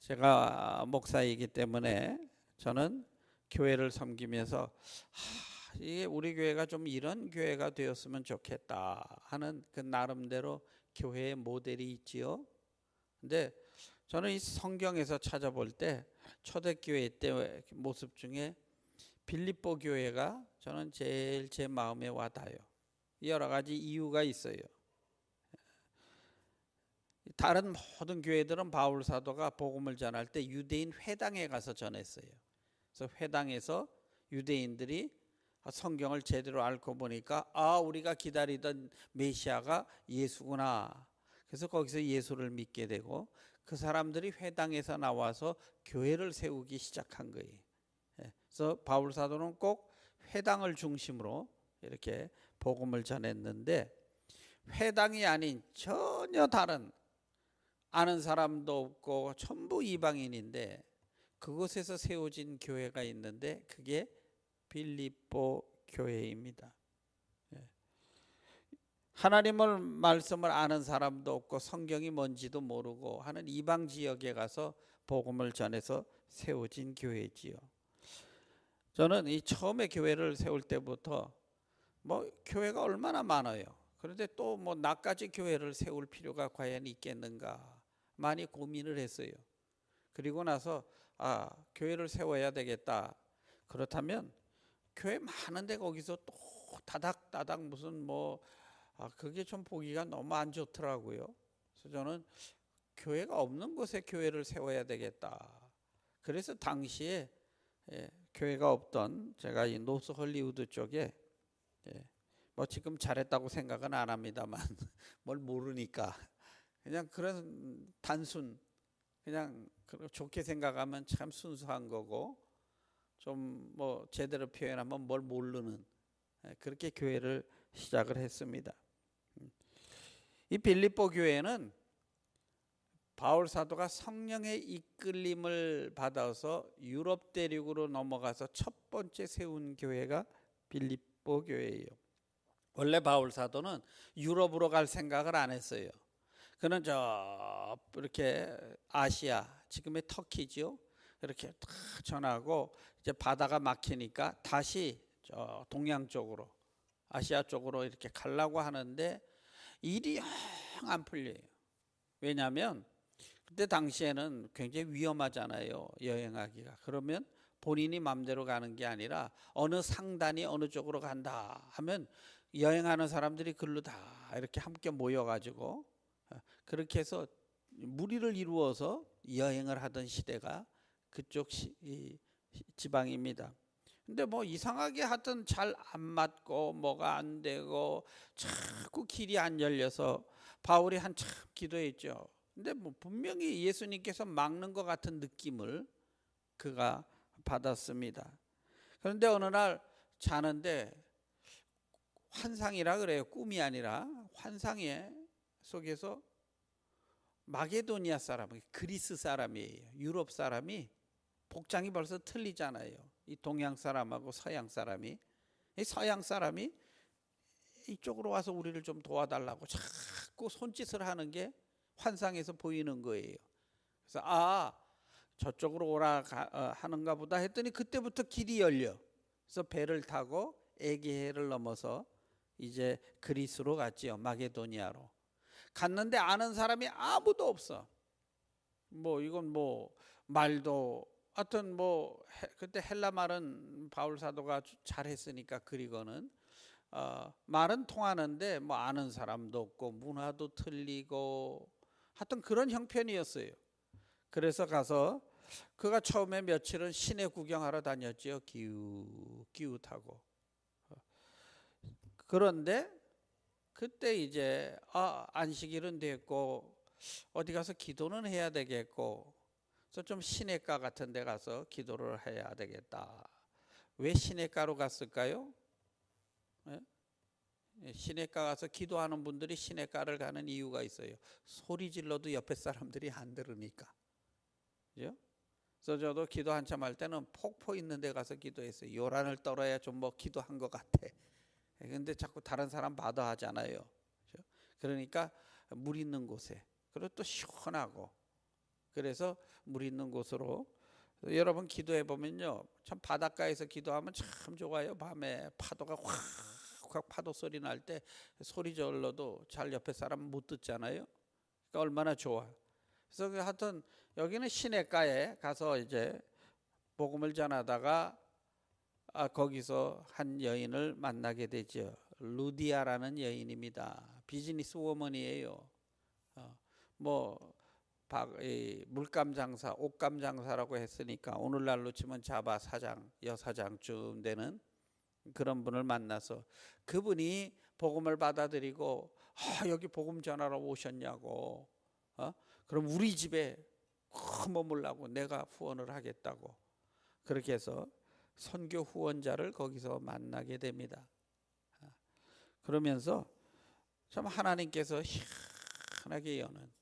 제가 목사이기 때문에 저는 교회를 섬기면서 이게 우리 교회가 좀 이런 교회가 되었으면 좋겠다 하는 그 나름대로 교회의 모델이 있지요. 근데 저는 이 성경에서 찾아볼 때 초대교회 때 모습 중에 빌립보 교회가 저는 제일 제 마음에 와닿아요. 여러 가지 이유가 있어요. 다른 모든 교회들은 바울 사도가 복음을 전할 때 유대인 회당에 가서 전했어요. 그래서 회당에서 유대인들이 성경을 제대로 앓고 보니까 우리가 기다리던 메시아가 예수구나. 그래서 거기서 예수를 믿게 되고 그 사람들이 회당에서 나와서 교회를 세우기 시작한 거예요. 그래서 바울 사도는 꼭 회당을 중심으로 이렇게 복음을 전했는데, 회당이 아닌 전혀 다른 아는 사람도 없고 전부 이방인인데 그곳에서 세워진 교회가 있는데 그게 빌립보 교회입니다. 하나님을 말씀을 아는 사람도 없고 성경이 뭔지도 모르고 하는 이방 지역에 가서 복음을 전해서 세워진 교회지요. 저는 이 처음에 교회를 세울 때부터 교회가 얼마나 많아요. 그런데 또 나까지 교회를 세울 필요가 과연 있겠는가 많이 고민을 했어요. 그리고 나서 교회를 세워야 되겠다. 그렇다면 교회 많은데 거기서 또 다닥다닥 무슨 그게 좀 보기가 너무 안 좋더라고요. 그래서 저는 교회가 없는 곳에 교회를 세워야 되겠다. 그래서 당시에 교회가 없던 제가 이 노스 헐리우드 쪽에 지금 잘했다고 생각은 안 합니다만 뭘 모르니까 그냥 그런 단순 그냥 좋게 생각하면 참 순수한 거고 좀 제대로 표현하면 뭘 모르는 그렇게 교회를 시작을 했습니다. 이 빌립보 교회는 바울 사도가 성령의 이끌림을 받아서 유럽 대륙으로 넘어가서 첫 번째 세운 교회가 빌립보 교회예요. 원래 바울 사도는 유럽으로 갈 생각을 안 했어요. 그는 이렇게 아시아, 지금의 터키죠. 이렇게 탁 전하고 이제 바다가 막히니까 다시 저 동양 쪽으로, 아시아 쪽으로 이렇게 가려고 하는데 일이 영 안 풀려요. 왜냐하면 그때 당시에는 굉장히 위험하잖아요, 여행하기가. 그러면 본인이 마음대로 가는 게 아니라 어느 상단이 어느 쪽으로 간다 하면 여행하는 사람들이 글로 다 이렇게 함께 모여가지고 그렇게 해서 무리를 이루어서 여행을 하던 시대가 그쪽 지방입니다. 근데 이상하게 하여튼 잘 안 맞고 뭐가 안 되고 자꾸 길이 안 열려서 바울이 한참 기도했죠. 근데 분명히 예수님께서 막는 것 같은 느낌을 그가 받았습니다. 그런데 어느 날 자는데 환상이라 그래요. 꿈이 아니라 환상에 속에서 마게도니아 사람, 그리스 사람이에요. 유럽 사람이 복장이 벌써 틀리잖아요. 이 동양 사람하고 서양 사람이. 이 서양 사람이 이쪽으로 와서 우리를 좀 도와달라고 자꾸 손짓을 하는 게 환상에서 보이는 거예요. 그래서 저쪽으로 오라 하는가 보다 했더니 그때부터 길이 열려. 그래서 배를 타고 에게해를 넘어서 이제 그리스로 갔지요. 마게도니아로 갔는데 아는 사람이 아무도 없어. 이건 말도 하여튼 그때 헬라 말은 바울 사도가 잘했으니까 그리고는 말은 통하는데 아는 사람도 없고 문화도 틀리고 하여튼 그런 형편이었어요. 그래서 가서 그가 처음에 며칠은 시내 구경하러 다녔죠. 기웃하고. 그런데 그때 이제 안식일은 됐고 어디 가서 기도는 해야 되겠고, 그래서 좀 시내가 같은 데 가서 기도를 해야 되겠다. 왜 시내가로 갔을까요? 시내가 가서 기도하는 분들이 시내가를 가는 이유가 있어요. 소리 질러도 옆에 사람들이 안 들으니까. 그죠? 그래서 저도 기도 한참 할 때는 폭포 있는 데 가서 기도했어요. 요란을 떨어야 좀 기도한 것 같아. 근데 자꾸 다른 사람 봐도 하잖아요. 그러니까 물 있는 곳에, 그리고 또 시원하고 그래서 물 있는 곳으로. 여러분 기도해 보면요, 참 바닷가에서 기도하면 참 좋아요. 밤에 파도가 확 파도 소리 날 때 소리 질러도 잘 옆에 사람 못 듣잖아요. 그러니까 얼마나 좋아. 그래서 하여튼 여기는 시냇가에 가서 이제 복음을 전하다가 거기서 한 여인을 만나게 되죠. 루디아라는 여인입니다. 비즈니스 워먼이에요. 뭐 물감 장사, 옷감 장사라고 했으니까 오늘날로 치면 자바 사장, 여사장쯤 되는 그런 분을 만나서 그분이 복음을 받아들이고 여기 복음 전하러 오셨냐고, 그럼 우리 집에 머물라고 내가 후원을 하겠다고, 그렇게 해서 선교 후원자를 거기서 만나게 됩니다. 그러면서 참 하나님께서 희한하게 여는,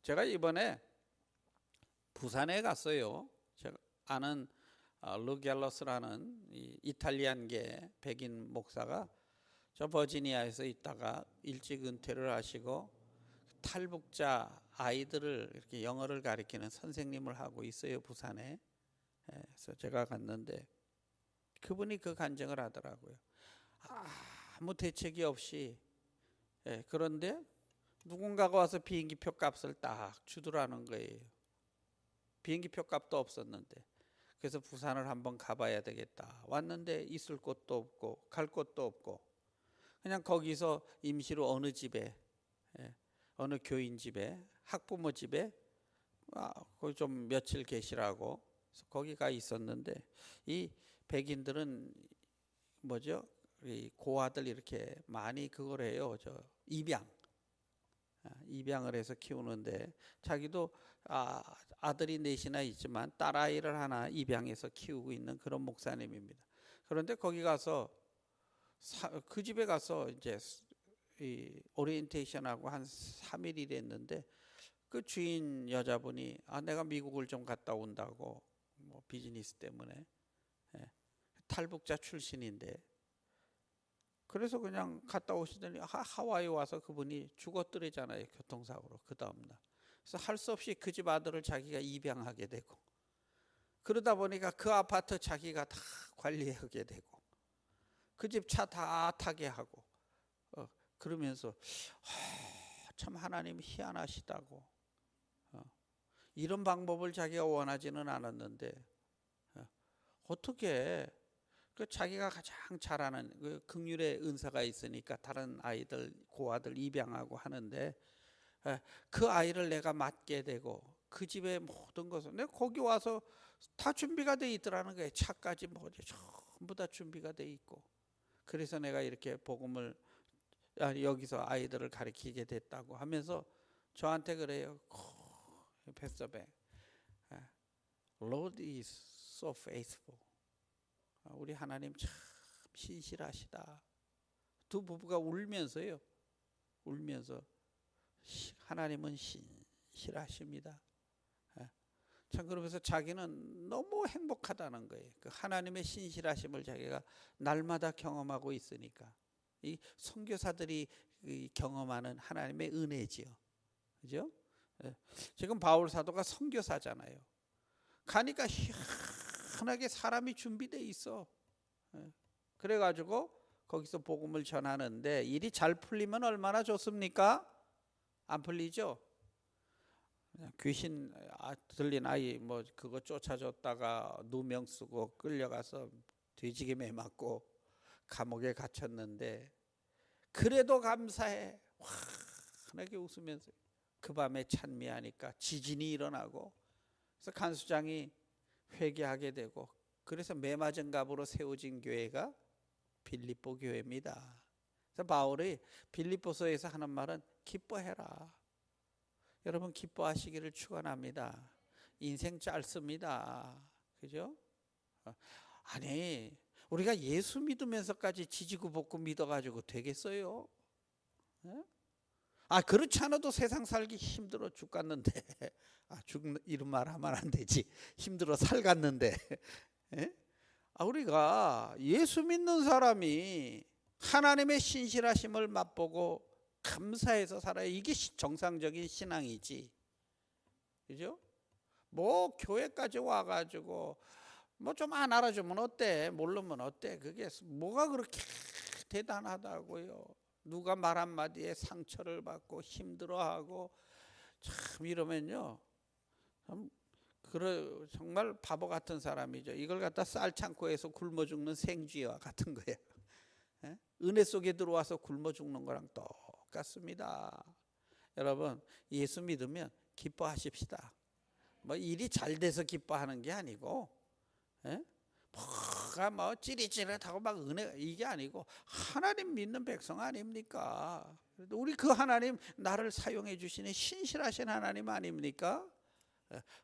제가 이번에 부산에 갔어요. 제가 아는 루갤러스라는 이탈리안계 백인 목사가 저 버지니아에서 있다가 일찍 은퇴를 하시고 탈북자 아이들을 이렇게 영어를 가르치는 선생님을 하고 있어요, 부산에. 그래서 제가 갔는데 그분이 그 간증을 하더라고요. 아무 대책이 없이, 그런데 누군가가 와서 비행기표 값을 딱 주더라는 거예요. 비행기표 값도 없었는데. 그래서 부산을 한번 가봐야 되겠다. 왔는데 있을 곳도 없고 갈 곳도 없고 그냥 거기서 임시로 어느 집에, 어느 교인 집에, 학부모 집에 거기 좀 며칠 계시라고 그래서 거기 가 있었는데, 이 백인들은 뭐죠? 이 고아들 이렇게 많이 그걸 해요. 저 입양을 해서 키우는데 자기도 아들이 넷이나 있지만 딸아이를 하나 입양해서 키우고 있는 그런 목사님입니다. 그런데 거기 가서 그 집에 가서 이제 이 오리엔테이션하고 한 3일 일했는데 그 주인 여자분이 내가 미국을 좀 갔다 온다고, 뭐 비즈니스 때문에, 탈북자 출신인데 그래서 그냥 갔다 오시더니 하와이 와서 그분이 죽었더래잖아요, 교통사고로 그 다음날. 그래서 할 수 없이 그 집 아들을 자기가 입양하게 되고, 그러다 보니까 그 아파트 자기가 다 관리하게 되고 그 집 차 다 타게 하고, 그러면서 참 하나님 희한하시다고, 이런 방법을 자기가 원하지는 않았는데 어떻게 그 자기가 가장 잘하는 그 긍휼의 은사가 있으니까 다른 아이들 고아들 입양하고 하는데, 그 아이를 내가 맡게 되고 그 집의 모든 것을 내가 거기 와서 다 준비가 돼 있더라는 거예요. 차까지 뭐 전부 다 준비가 돼 있고, 그래서 내가 이렇게 복음을 여기서 아이들을 가르치게 됐다고 하면서 저한테 그래요. 패스터배, Lord is so faithful. 우리 하나님 참 신실하시다. 두 부부가 울면서요. 울면서 하나님은 신실하십니다. 참 그러면서 자기는 너무 행복하다는 거예요. 그 하나님의 신실하심을 자기가 날마다 경험하고 있으니까. 이 선교사들이 경험하는 하나님의 은혜지요. 그죠? 지금 바울 사도가 선교사잖아요. 가니까 희한하게 사람이 준비돼 있어. 그래가지고 거기서 복음을 전하는데 일이 잘 풀리면 얼마나 좋습니까? 안 풀리죠? 귀신 들린 아이 뭐 그거 쫓아줬다가 누명 쓰고 끌려가서 돼지게 매맞고 감옥에 갇혔는데 그래도 감사해. 환하게 웃으면서 그 밤에 찬미하니까 지진이 일어나고, 그래서 간수장이 회개하게 되고, 그래서 매맞은 갑으로 세워진 교회가 빌립보 교회입니다. 그래서 바울이 빌립보서에서 하는 말은 기뻐해라. 여러분 기뻐하시기를 축원합니다. 인생 짧습니다. 그죠? 아니 우리가 예수 믿으면서까지 지지고 볶고 믿어가지고 되겠어요? 그렇지 않아도 세상 살기 힘들어 죽겠는데, 이런 말 하면 안 되지. 힘들어 살갔는데, 우리가 예수 믿는 사람이 하나님의 신실하심을 맛보고 감사해서 살아요. 이게 정상적인 신앙이지. 그죠? 뭐 교회까지 와가지고 뭐 좀 안 알아주면 어때? 모르면 어때? 그게 뭐가 그렇게 대단하다고요? 누가 말 한마디에 상처를 받고 힘들어하고 참 이러면요, 정말 바보 같은 사람이죠. 이걸 갖다 쌀 창고에서 굶어 죽는 생쥐와 같은 거예요. 예? 은혜 속에 들어와서 굶어 죽는 거랑 똑같습니다. 여러분, 예수 믿으면 기뻐하십시다. 뭐 일이 잘 돼서 기뻐하는 게 아니고, 예? 뭐가 뭐 찌릿찌릿하고 막 은혜 이게 아니고 하나님 믿는 백성 아닙니까? 우리 그 하나님 나를 사용해 주시는 신실하신 하나님 아닙니까?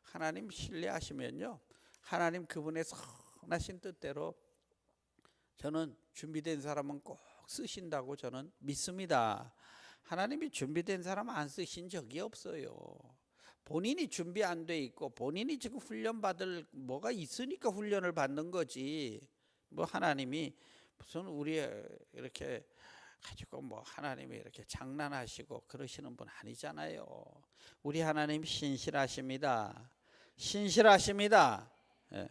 하나님 신뢰하시면요, 하나님 그분의 선하신 뜻대로 저는 준비된 사람은 꼭 쓰신다고 저는 믿습니다. 하나님이 준비된 사람 안 쓰신 적이 없어요. 본인이 준비 안 돼 있고 본인이 지금 훈련 받을 뭐가 있으니까 훈련을 받는 거지. 뭐 하나님이 무슨 우리 이렇게 가지고 뭐 하나님이 이렇게 장난하시고 그러시는 분 아니잖아요. 우리 하나님 신실하십니다. 신실하십니다. 예.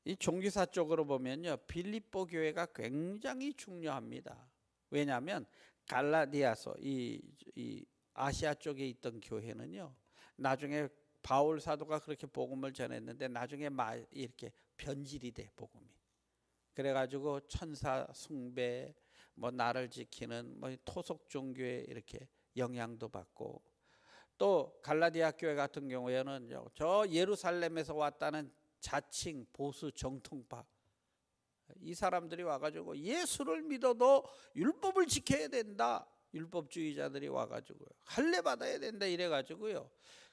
이 종교사 쪽으로 보면요, 빌립보 교회가 굉장히 중요합니다. 왜냐하면 갈라디아서 이 아시아 쪽에 있던 교회는요, 나중에 바울 사도가 그렇게 복음을 전했는데 나중에 이렇게 변질이 돼 복음이. 그래가지고 천사 숭배, 뭐 나를 지키는 뭐 토속 종교에 이렇게 영향도 받고, 또 갈라디아 교회 같은 경우에는 저 예루살렘에서 왔다는 자칭 보수 정통파 이 사람들이 와가지고 예수를 믿어도 율법을 지켜야 된다, 율법주의자들이 와가지고요, 할례 받아야 된다 이래가지고요,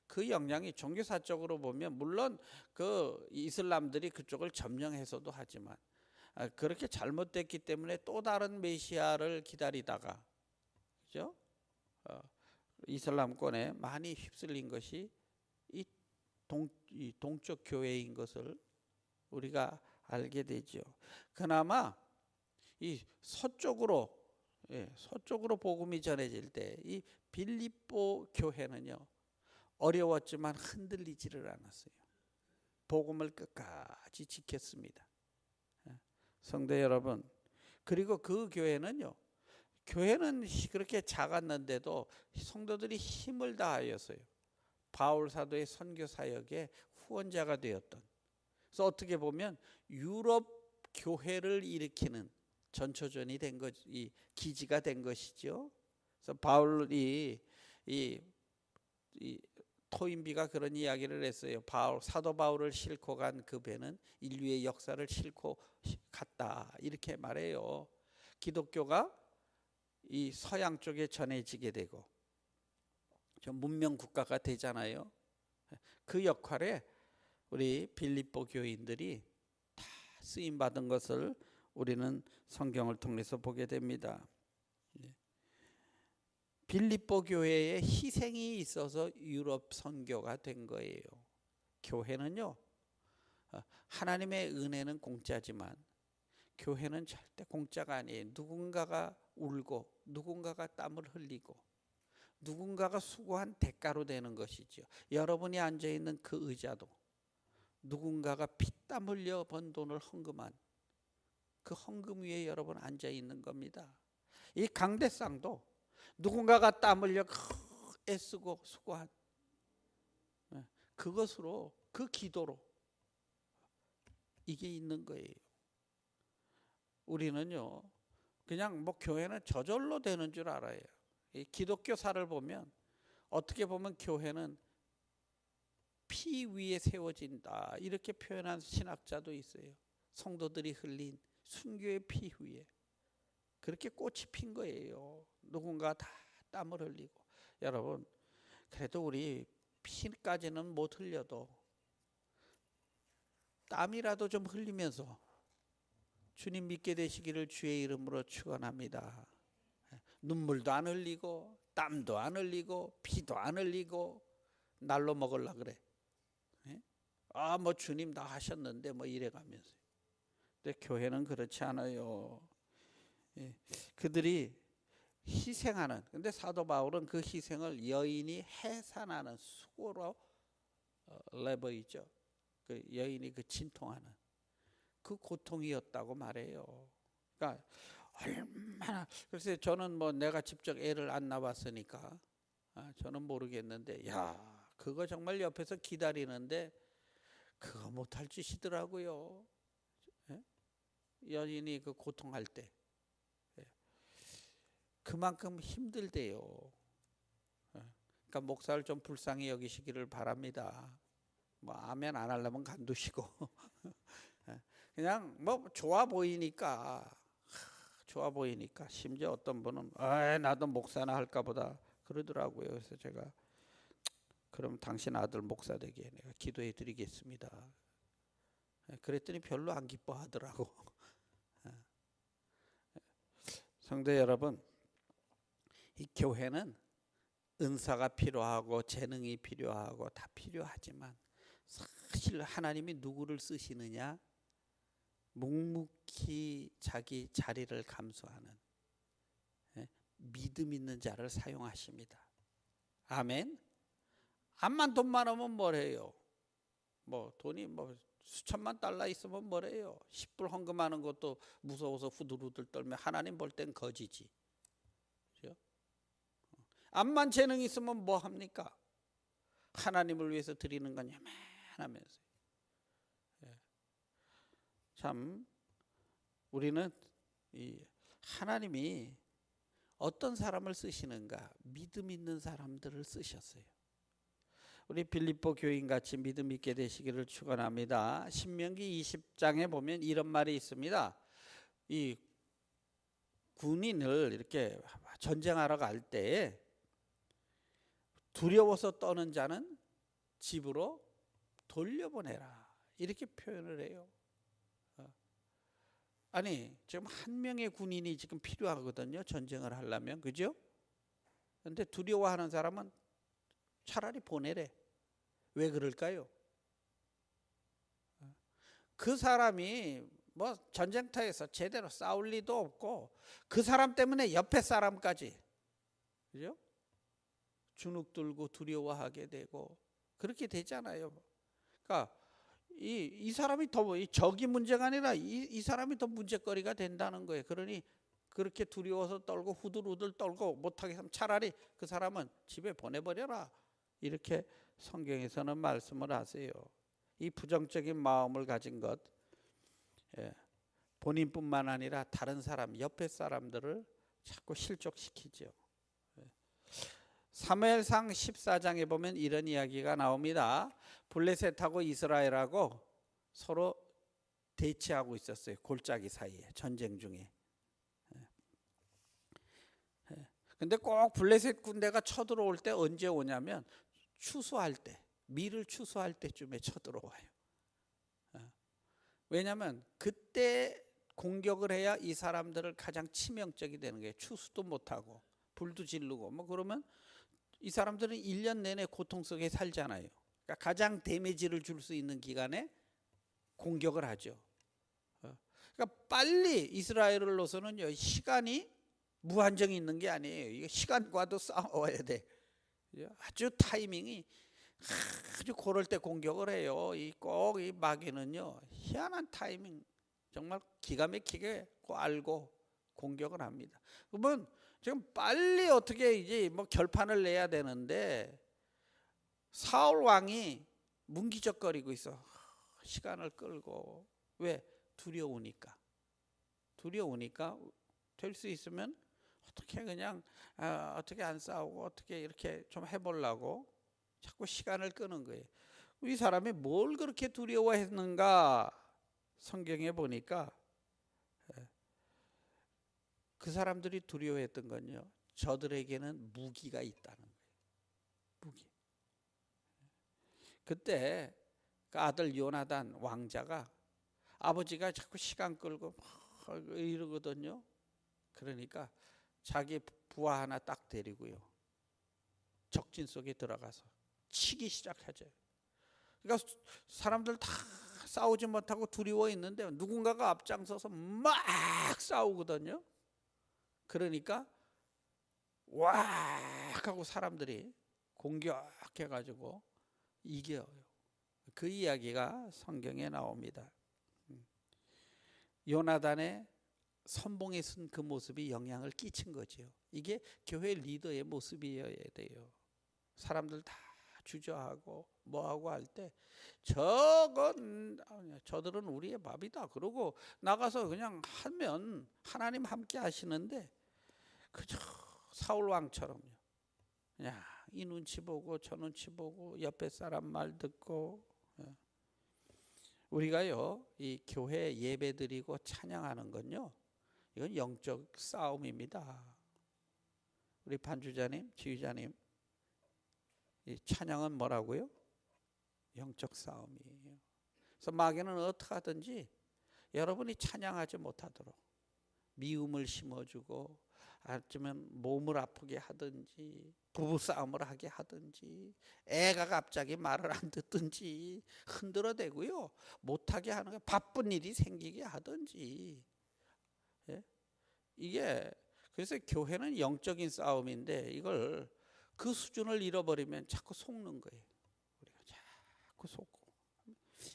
그 영향이 종교사적으로 보면 물론 그 이슬람들이 그쪽을 점령해서도 하지만 그렇게 잘못됐기 때문에 또 다른 메시아를 기다리다가, 그죠? 이슬람권에 많이 휩쓸린 것이 이 동쪽 교회인 것을 우리가 알게 되죠. 그나마 이 서쪽으로 복음이 전해질 때 이 빌립보 교회는요, 어려웠지만 흔들리지를 않았어요. 복음을 끝까지 지켰습니다. 성도 여러분, 그리고 그 교회는 그렇게 작았는데도 성도들이 힘을 다하였어요. 바울 사도의 선교 사역의 후원자가 되었던, 그래서 어떻게 보면 유럽 교회를 일으키는 전초전이 된 것, 이 기지가 된 것이죠. 그래서 바울이 이 토인비가 그런 이야기를 했어요. 사도 바울을 싣고 간 그 배는 인류의 역사를 싣고 갔다, 이렇게 말해요. 기독교가 이 서양 쪽에 전해지게 되고 좀 문명 국가가 되잖아요. 그 역할에 우리 빌립보 교인들이 다 쓰임 받은 것을 우리는 성경을 통해서 보게 됩니다. 빌립보 교회에 희생이 있어서 유럽 선교가 된 거예요. 교회는요, 하나님의 은혜는 공짜지만 교회는 절대 공짜가 아니에요. 누군가가 울고 누군가가 땀을 흘리고 누군가가 수고한 대가로 되는 것이죠. 여러분이 앉아있는 그 의자도 누군가가 피땀 흘려 번 돈을 헌금한 그 헌금 위에 여러분 앉아있는 겁니다. 이 강대상도 누군가가 땀 흘려 애쓰고 수고한 그것으로, 그 기도로 이게 있는 거예요. 우리는요, 그냥 뭐 교회는 저절로 되는 줄 알아요. 이 기독교사를 보면 어떻게 보면 교회는 피 위에 세워진다, 이렇게 표현한 신학자도 있어요. 성도들이 흘린 순교의 피 위에 그렇게 꽃이 핀 거예요. 누군가 다 땀을 흘리고. 여러분, 그래도 우리 피까지는 못 흘려도 땀이라도 좀 흘리면서 주님 믿게 되시기를 주의 이름으로 축원합니다. 눈물도 안 흘리고 땀도 안 흘리고 피도 안 흘리고 날로 먹으려 그래. 뭐 주님 다 하셨는데 뭐 이래가면서. 근데 교회는 그렇지 않아요. 그들이 희생하는. 근데 사도 바울은 그 희생을 여인이 해산하는 수고로 레버이죠. 그 여인이 그 진통하는 그 고통이었다고 말해요. 그러니까 얼마나. 그래서 저는 뭐 내가 직접 애를 안 낳았으니까 저는 모르겠는데, 야, 그거 정말 옆에서 기다리는데 그거 못할 짓이더라고요. 예? 여인이 그 고통할 때 그만큼 힘들대요. 그러니까 목사를 좀 불쌍히 여기시기를 바랍니다. 뭐 아멘 안 하려면 간두시고 그냥 뭐 좋아 보이니까 심지어 어떤 분은 나도 목사나 할까 보다 그러더라고요. 그래서 제가 그럼 당신 아들 목사 되게 내가 기도해 드리겠습니다. 그랬더니 별로 안 기뻐하더라고. 성도 여러분, 이 교회는 은사가 필요하고 재능이 필요하고 다 필요하지만 사실 하나님이 누구를 쓰시느냐? 묵묵히 자기 자리를 감수하는 믿음 있는 자를 사용하십니다. 아멘. 암만 돈 많으면 뭐래요? 뭐 돈이 뭐 수천만 달러 있으면 뭐래요? 10불 헌금하는 것도 무서워서 후들후들 떨며 하나님 볼 땐 거지지. 그렇죠? 암만 재능 있으면 뭐 합니까? 하나님을 위해서 드리는 건 야만하면서. 참 우리는 이 하나님이 어떤 사람을 쓰시는가? 믿음 있는 사람들을 쓰셨어요. 우리 빌립보 교인같이 믿음 있게 되시기를 축원합니다. 신명기 20장에 보면 이런 말이 있습니다. 이 군인을 이렇게 전쟁하러 갈 때 두려워서 떠는 자는 집으로 돌려보내라, 이렇게 표현을 해요. 아니 지금 한 명의 군인이 지금 필요하거든요, 전쟁을 하려면. 그죠? 근데 두려워하는 사람은 차라리 보내래. 왜 그럴까요? 그 사람이 뭐 전쟁터에서 제대로 싸울 리도 없고 그 사람 때문에 옆에 사람까지, 그죠? 주눅 들고 두려워하게 되고 그렇게 되잖아요. 그러니까 이 사람이 더, 이 적이 문제가 아니라 이 사람이 더 문제거리가 된다는 거예요. 그러니 그렇게 두려워서 떨고 후들후들 떨고 못하게 하면 차라리 그 사람은 집에 보내버려라, 이렇게 성경에서는 말씀을 하세요. 이 부정적인 마음을 가진 것, 본인뿐만 아니라 다른 사람, 옆에 사람들을 자꾸 실족시키죠. 사무엘상 14장에 보면 이런 이야기가 나옵니다. 블레셋하고 이스라엘하고 서로 대치하고 있었어요. 골짜기 사이에, 전쟁 중에. 근데 꼭 블레셋 군대가 쳐들어올 때 언제 오냐면 추수할 때, 밀을 추수할 때쯤에 쳐들어와요. 왜냐하면 그때 공격을 해야 이 사람들을 가장 치명적이 되는 거예요. 추수도 못하고 불도 지르고 뭐 그러면 이 사람들은 1년 내내 고통 속에 살잖아요. 그러니까 가장 데미지를 줄 수 있는 기간에 공격을 하죠. 그러니까 빨리 이스라엘로서는 시간이 무한정이 있는 게 아니에요. 이거 시간과도 싸워야 돼. 아주 타이밍이 아주 고를 때 공격을 해요. 꼭 이 마귀는요, 희한한 타이밍, 정말 기가 막히게 알고 공격을 합니다. 그러면 지금 빨리 어떻게 이제 뭐 결판을 내야 되는데 사울 왕이 문기적거리고 있어. 시간을 끌고. 왜? 두려우니까 될 수 있으면 어떻게 그냥 어떻게 안 싸우고 어떻게 이렇게 좀 해보려고 자꾸 시간을 끄는 거예요. 이 사람이 뭘 그렇게 두려워했는가? 성경에 보니까 그 사람들이 두려워했던 건요, 저들에게는 무기가 있다는 거예요. 무기. 그때 그 아들 요나단 왕자가 아버지가 자꾸 시간 끌고 이러거든요. 그러니까 자기 부하 하나 딱 데리고요, 적진 속에 들어가서 치기 시작하죠. 그러니까 사람들 다 싸우지 못하고 두려워 있는데 누군가가 앞장서서 막 싸우거든요. 그러니까 와 하고 사람들이 공격해가지고 이겨요. 그 이야기가 성경에 나옵니다. 요나단의 선봉에 쓴 그 모습이 영향을 끼친 거죠. 이게 교회 리더의 모습이어야 돼요. 사람들 다 주저하고 뭐하고 할 때 저들은 우리의 밥이다 그러고 나가서 그냥 하면 하나님 함께 하시는데 그저 사울 왕처럼요. 그냥 이 눈치 보고 저 눈치 보고 옆에 사람 말 듣고. 우리가요 이 교회 예배 드리고 찬양하는 건요 이건 영적 싸움입니다. 우리 반주자님, 지휘자님, 이 찬양은 뭐라고요? 영적 싸움이에요. 그래서 마귀는 어떻게 하든지 여러분이 찬양하지 못하도록 미움을 심어주고 아니면 몸을 아프게 하든지 부부싸움을 하게 하든지 애가 갑자기 말을 안 듣든지 흔들어대고요 못하게 하는 거 바쁜 일이 생기게 하든지. 예? 이게 그래서 교회는 영적인 싸움인데 이걸 그 수준을 잃어버리면 자꾸 속는 거예요. 우리가 자꾸 속고.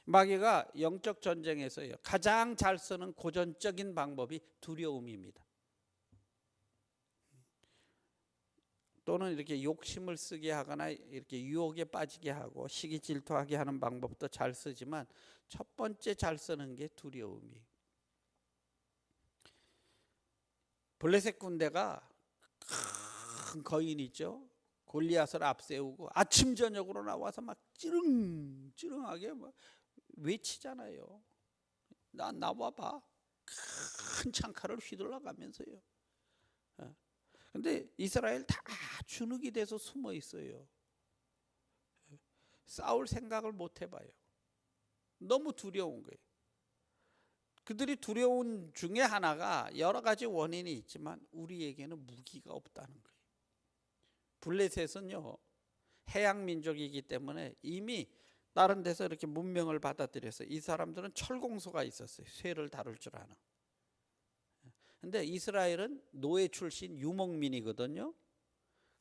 마귀가 영적 전쟁에서요 가장 잘 쓰는 고전적인 방법이 두려움입니다. 또는 이렇게 욕심을 쓰게 하거나 이렇게 유혹에 빠지게 하고 시기 질투하게 하는 방법도 잘 쓰지만 첫 번째 잘 쓰는 게 두려움이에요. 블레셋 군대가 큰 거인 있죠. 골리앗을 앞세우고 아침 저녁으로 나와서 막 찌릉찌릉하게 막 외치잖아요. 나와봐. 큰 창칼을 휘둘러 가면서요. 근데 이스라엘 다 주눅이 돼서 숨어 있어요. 싸울 생각을 못 해봐요. 너무 두려운 거예요. 그들이 두려운 중에 하나가 여러 가지 원인이 있지만 우리에게는 무기가 없다는 거예요. 블레셋은요 해양 민족이기 때문에 이미 다른 데서 이렇게 문명을 받아들여서 이 사람들은 철공소가 있었어요. 쇠를 다룰 줄 아는. 근데 이스라엘은 노예 출신 유목민이거든요.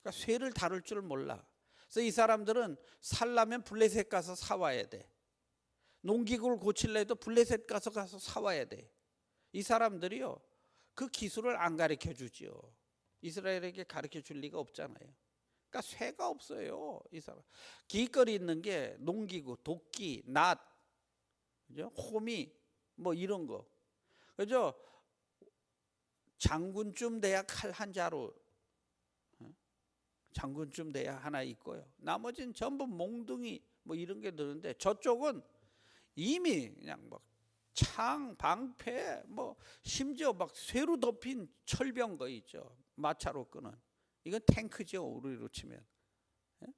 그러니까 쇠를 다룰 줄 몰라. 그래서 이 사람들은 살려면 블레셋 가서 사와야 돼. 농기구를 고칠래도 블레셋 가서 사와야 돼. 이 사람들이요 그 기술을 안 가르쳐 주지요. 이스라엘에게 가르쳐 줄 리가 없잖아요. 그러니까 쇠가 없어요. 이 사람 기거리 있는 게 농기구, 도끼, 낫, 그죠? 호미 뭐 이런 거. 그죠? 장군쯤 돼야 칼 한 자루, 장군쯤 돼야 하나 있고요. 나머지는 전부 몽둥이 뭐 이런 게 드는데 저쪽은 이미 그냥 막 창, 방패, 뭐 심지어 막 쇠로 덮인 철병 거 있죠. 마차로 끄는. 이건 탱크죠. 우리로 치면.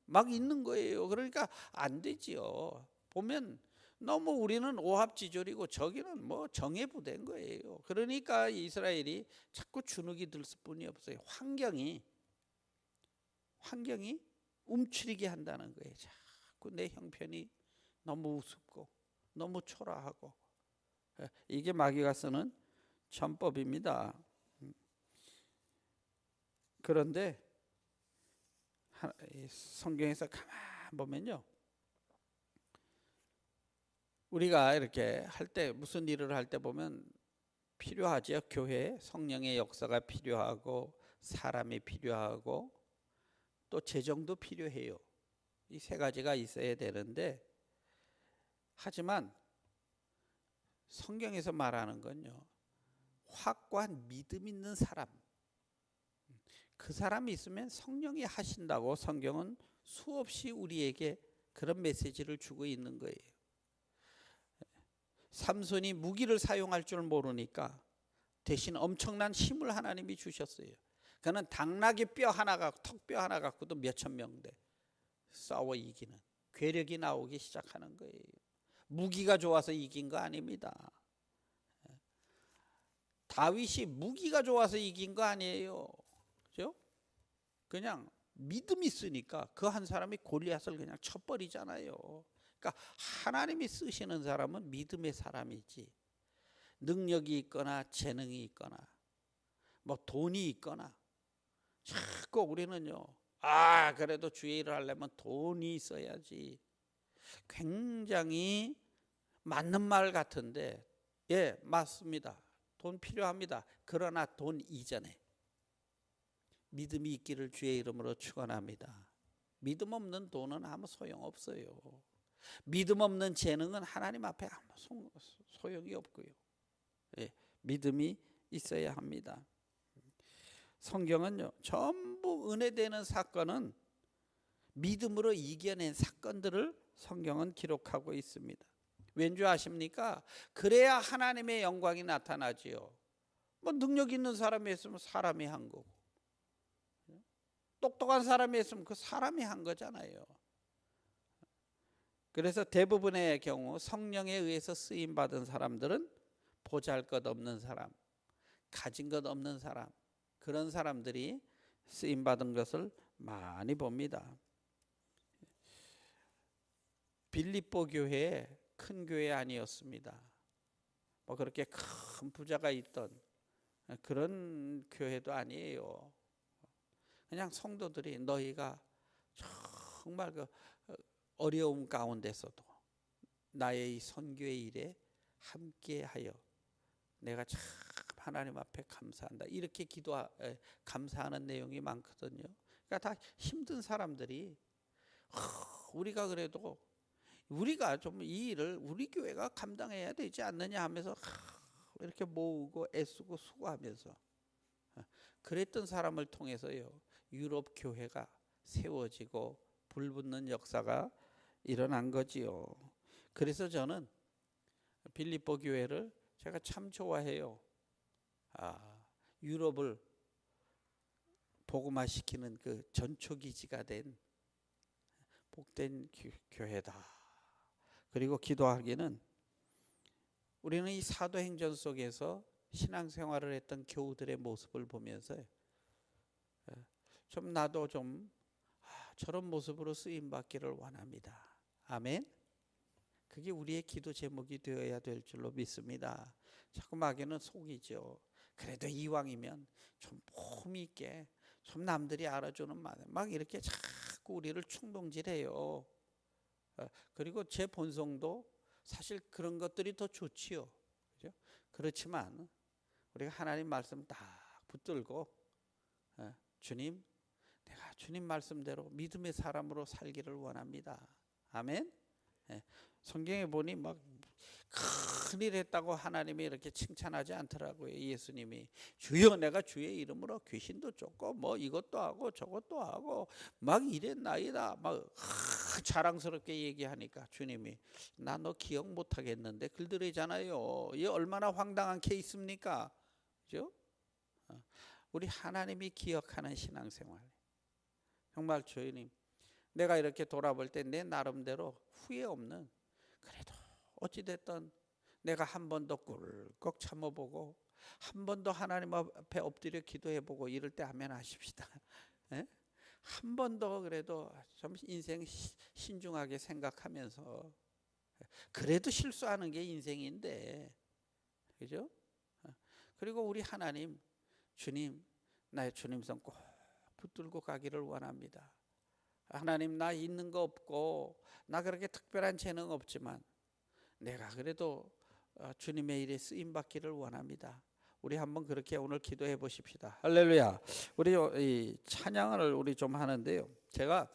막 있는 거예요. 그러니까 안 되지요. 보면 너무 우리는 오합지졸이고 저기는 뭐 정예부대인 거예요. 그러니까 이스라엘이 자꾸 주눅이 들 뿐이 없어요. 환경이 움츠리게 한다는 거예요. 자꾸 내 형편이 너무 우습고 너무 초라하고. 이게 마귀가 쓰는 전법입니다. 그런데 성경에서 가만 보면요 우리가 이렇게 할 때 무슨 일을 할 때 보면 필요하죠. 교회 성령의 역사가 필요하고 사람이 필요하고 또 재정도 필요해요. 이 세 가지가 있어야 되는데 하지만 성경에서 말하는 건요 확고한 믿음 있는 사람, 그 사람이 있으면 성령이 하신다고 성경은 수없이 우리에게 그런 메시지를 주고 있는 거예요. 삼손이 무기를 사용할 줄 모르니까 대신 엄청난 힘을 하나님이 주셨어요. 그는 당나귀 뼈 하나가 턱뼈 하나 갖고도 몇천 명대 싸워 이기는 괴력이 나오기 시작하는 거예요. 무기가 좋아서 이긴 거 아닙니다. 다윗이 무기가 좋아서 이긴 거 아니에요. 그죠? 그냥 믿음이 있으니까 그 한 사람이 골리앗을 그냥 쳐버리잖아요. 그러니까 하나님이 쓰시는 사람은 믿음의 사람이지 능력이 있거나 재능이 있거나 뭐 돈이 있거나 자꾸 우리는요, 그래도 주의 일을 하려면 돈이 있어야지. 굉장히 맞는 말 같은데, 예, 맞습니다. 돈 필요합니다. 그러나 돈 이전에 믿음이 있기를 주의 이름으로 축원합니다. 믿음 없는 돈은 아무 소용없어요. 믿음 없는 재능은 하나님 앞에 아무 소용이 없고요. 예, 믿음이 있어야 합니다. 성경은요, 전부 은혜되는 사건은 믿음으로 이겨낸 사건들을 성경은 기록하고 있습니다. 왠지 아십니까? 그래야 하나님의 영광이 나타나지요. 뭐 능력 있는 사람이 있으면 사람이 한 거고, 똑똑한 사람이 있으면 그 사람이 한 거잖아요. 그래서 대부분의 경우 성령에 의해서 쓰임 받은 사람들은 보잘것없는 사람, 가진 것 없는 사람, 그런 사람들이 쓰임 받은 것을 많이 봅니다. 빌립보 교회 큰 교회 아니었습니다. 뭐 그렇게 큰 부자가 있던 그런 교회도 아니에요. 그냥 성도들이 너희가 정말 그 어려움 가운데서도 나의 이 선교의 일에 함께하여 내가 참 하나님 앞에 감사한다, 이렇게 감사하는 내용이 많거든요. 그러니까 다 힘든 사람들이 우리가 그래도 우리가 좀 이 일을 우리 교회가 감당해야 되지 않느냐 하면서 이렇게 모으고 애쓰고 수고하면서 그랬던 사람을 통해서요, 유럽 교회가 세워지고 불붙는 역사가 일어난 거지요. 그래서 저는 빌립보 교회를 제가 참 좋아해요. 유럽을 복음화시키는 그 전초기지가 된 복된 교회다. 그리고 기도하기는 우리는 이 사도행전 속에서 신앙생활을 했던 교우들의 모습을 보면서 좀 나도 좀 저런 모습으로 쓰임받기를 원합니다. 아멘. 그게 우리의 기도 제목이 되어야 될 줄로 믿습니다. 자꾸 마귀는 속이죠. 그래도 이왕이면 좀 폼 있게, 좀 남들이 알아주는 말, 막 이렇게 자꾸 우리를 충동질해요. 그리고 제 본성도 사실 그런 것들이 더 좋지요. 그죠? 그렇지만 우리가 하나님 말씀 딱 붙들고 주님, 내가 주님 말씀대로 믿음의 사람으로 살기를 원합니다. 아멘. 성경에 보니 막 큰일 했다고 하나님이 이렇게 칭찬하지 않더라고요. 예수님이 주여 내가 주의 이름으로 귀신도 쫓고 뭐 이것도 하고 저것도 하고 막 이랬나이다 막 자랑스럽게 얘기하니까 주님이 나 너 기억 못하겠는데 글들이잖아요. 이게 얼마나 황당한 케이스입니까? 그죠? 우리 하나님이 기억하는 신앙생활, 정말 주님, 내가 이렇게 돌아볼 때 내 나름대로 후회 없는, 그래도 어찌됐든 내가 한 번 더 꿀꺽 참아보고 한 번 더 하나님 앞에 엎드려 기도해보고 이럴 때 아멘 하십시다. 한 번 더 그래도 좀 인생 신중하게 생각하면서, 그래도 실수하는 게 인생인데, 그죠? 그리고 우리 하나님, 주님, 나의 주님 손 꼭 붙들고 가기를 원합니다. 하나님, 나 있는 거 없고 나 그렇게 특별한 재능 없지만 내가 그래도 주님의 일에 쓰임 받기를 원합니다. 우리 한번 그렇게 오늘 기도해 보십시다. 할렐루야. 우리 이 찬양을 우리 좀 하는데요, 제가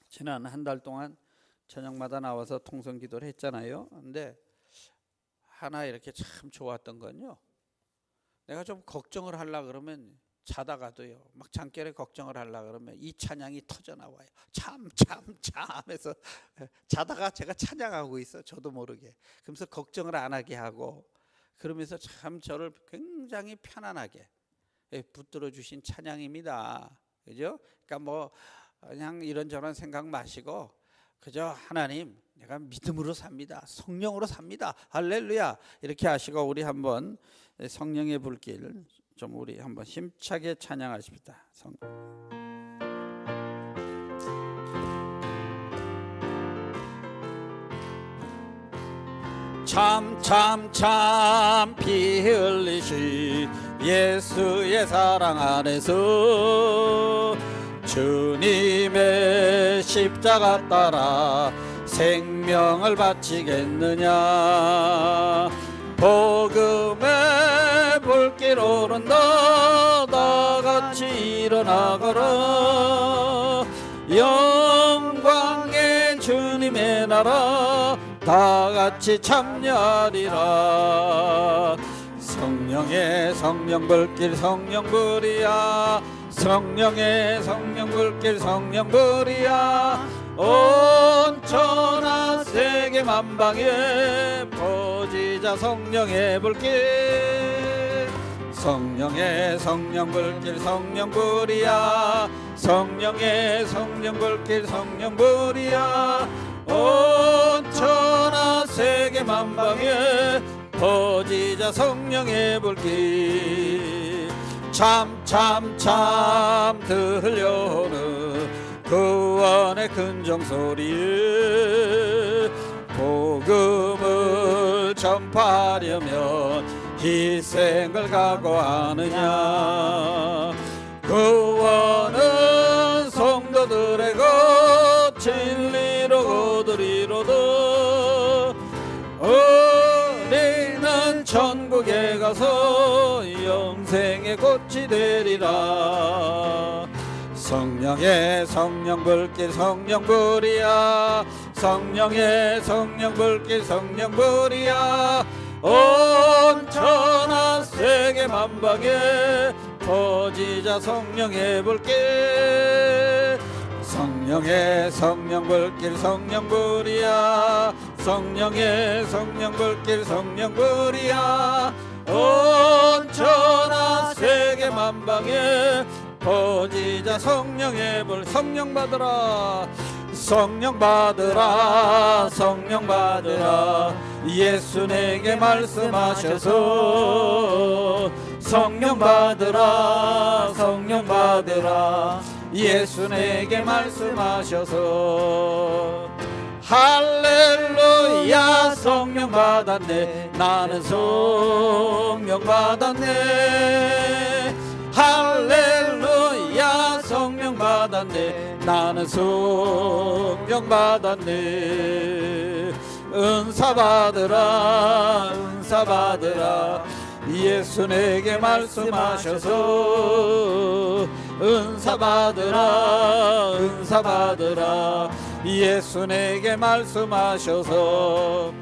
지난 한 달 동안 저녁마다 나와서 통성 기도를 했잖아요. 근데 하나 이렇게 참 좋았던 건요, 내가 좀 걱정을 하려 그러면 자다가도요, 막 잠결에 걱정을 하려 그러면 이 찬양이 터져 나와요. 참 하면서 자다가 제가 찬양하고 있어, 저도 모르게. 그러면서 걱정을 안 하게 하고, 그러면서 참 저를 굉장히 편안하게 붙들어 주신 찬양입니다. 그죠? 그러니까 뭐 그냥 이런저런 생각 마시고 그저 하나님, 내가 믿음으로 삽니다, 성령으로 삽니다, 할렐루야, 이렇게 하시고 우리 한번 성령의 불길 좀 우리 한번 힘차게 찬양하십시다. 참 피 흘리시 예수의 사랑 안에서 주님의 십자가 따라 생명을 바치겠느냐. 복음의 불길 오른다 다같이 일어나거라. 영광의 주님의 나라 다같이 참여하리라. 성령의 성령불길 성령불이야. 성령의 성령불길 성령불이야. 온 천하 세계 만방에 퍼지자 성령의 불길. 성령의 성령불길 성령불이야. 성령의 성령불길 성령불이야. 온 천하 세계 만방에 퍼지자 성령의 불길. 참 들려오는 구원의 근정소리. 복음을 전파하려면 희생을 각오하느냐. 구원은 성도들의 것 진리로 거두리로다. 우리는 천국에 가서 영생의 꽃이 되리라. 성령의 성령불길 성령불이야. 성령의 성령불길 성령불이야. 온 천하 세계 만방에 퍼지자 성령의 불길. 성령의 성령불길 성령불이야. 성령의 성령불길 성령불이야. 온 천하 세계 만방에 퍼지자 성령의 불. 성령 받으라. 성령 받으라. 성령 받으라. 예수 내게 말씀하셔서. 성령 받으라. 성령 받으라. 예수 내게 말씀하셔서. 할렐루야. 성령 받았네. 나는 성령 받았네. 할렐루야. 성령 받았네. 나는 성령 받았네. 은사 받으라. 은사 받으라. 예수 내게 말씀하셔서. 은사 받으라. 은사 받으라. 예수 내게 말씀하셔서.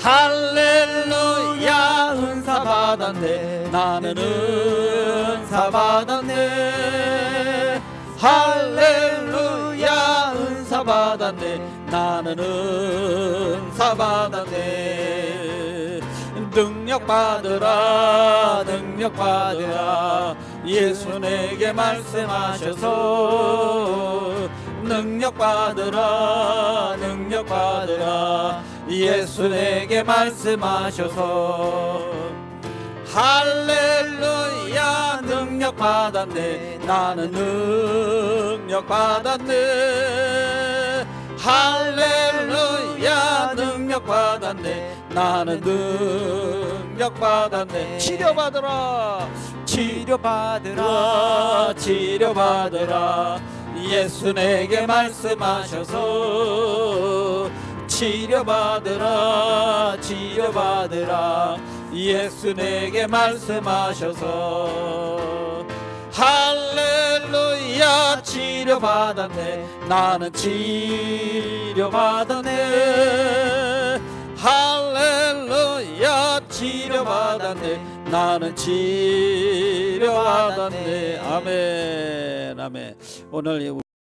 할렐루야. 은사 받았네. 나는 은사 받았네. 할렐루야. 은사 받았네. 나는 은사 받았네. 능력 받으라. 능력 받으라. 예수 내게 말씀하셔서. 능력 받으라. 능력 받으라. 예수 내게 말씀하셔서. 할렐루야. 능력 받았네. 나는 능력 받았네. 할렐루야. 능력 받았네. 나는 능력 받았네. 치료받으라. 치료받으라. 치료받으라. 예수 내게 말씀하셔서. 치료받으라. 치료받으라. 예수 내게 말씀하셔서. 할렐루야. 치료받았네. 나는 치료받았네. 할렐루야. 치료받았네. 나는 치료받았네. 아멘. 아멘. 오늘